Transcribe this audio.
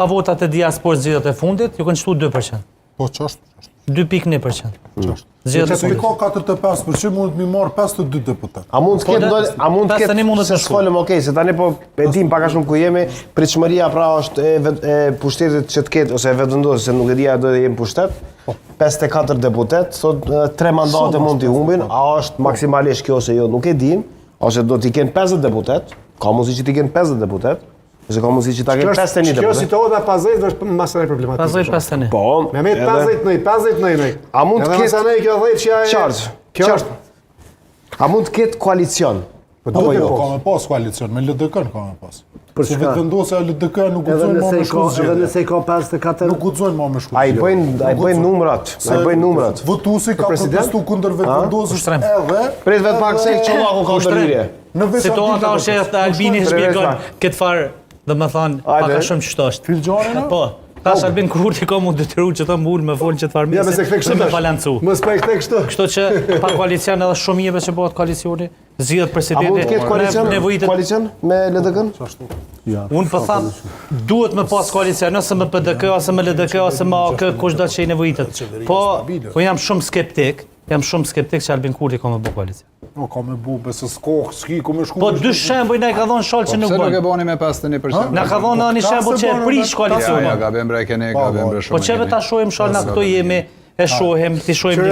Pa votat e diasporës zgjedhjet e fundit, ju kanë shtu 2%. Po ç'është? 2.1%. Zgjedhjet e fundit ka 45%, mund të më marr 52 deputet. A mund të ketë se sfolëm, okay, se tani po e dim pak a shumë ku jemi, pritshmëria pra është e pushtetit që të ketë ose e vetëvendosur se nuk e dia do të jemi pushtet. 54 deputet, sot 3 mandate mund t'i humbin, a është maksimalisht kjo ose jo, nuk e dim, ose do t'i kenë 50 deputet, ka mundësi që t'i kenë 50 deputet, ose ka mundësi që t'a kenë 51 deputet. Kjo situata 50 është masë problematike. 50-51. Po, me 50-1. A mund të ketë kjo 10 që ajo. Kjo është. A mund të ketë koalicion? Po jo, ka me pas koalicion, me LDK ka me pas. Se vetëvendosja e LDK nuk guxojnë më me shkullë zgjedhje. Edhe nëse ka 54 nuk guxojnë më me shkullë. Ai bëjnë numrat, Votuesi ka protestuar kundër vetëvendosjes edhe prit vetë pak se çollaku ka ndërhyrje. Situata është që Albini shpjegon këtë farë, domethënë pak a shumë ç'është është. Filxhani? Po. Tash Albin Kurti ka mund detyruar që të mbul me fol që të farë mirë. Me balancu. Mos pa kështu. Kështu që pa koalicion edhe shumë mirë që bëhet koalicioni, zgjidhet presidenti. A mund të ketë koalicion me LDK-n? Unë po tham, duhet me pas koalicion ose me PDK ose me LDK ose me AK, kushdo që i nevojitet. Po jam shumë skeptik që Albin Kurti ka me bë koalicion. Po ka me bu, besë s'ki, ku me shku... Po dy shembuj na i ka dhonë Sholë që nuk bën. Pse nuk e bani me 51%? Na ka dhënë një shembull që e prish koalicionin. Ja, gabem bre kene, gabem bre shumë. Po çeve ta shohim Sholë na këtu jemi, e shohim, ti shohim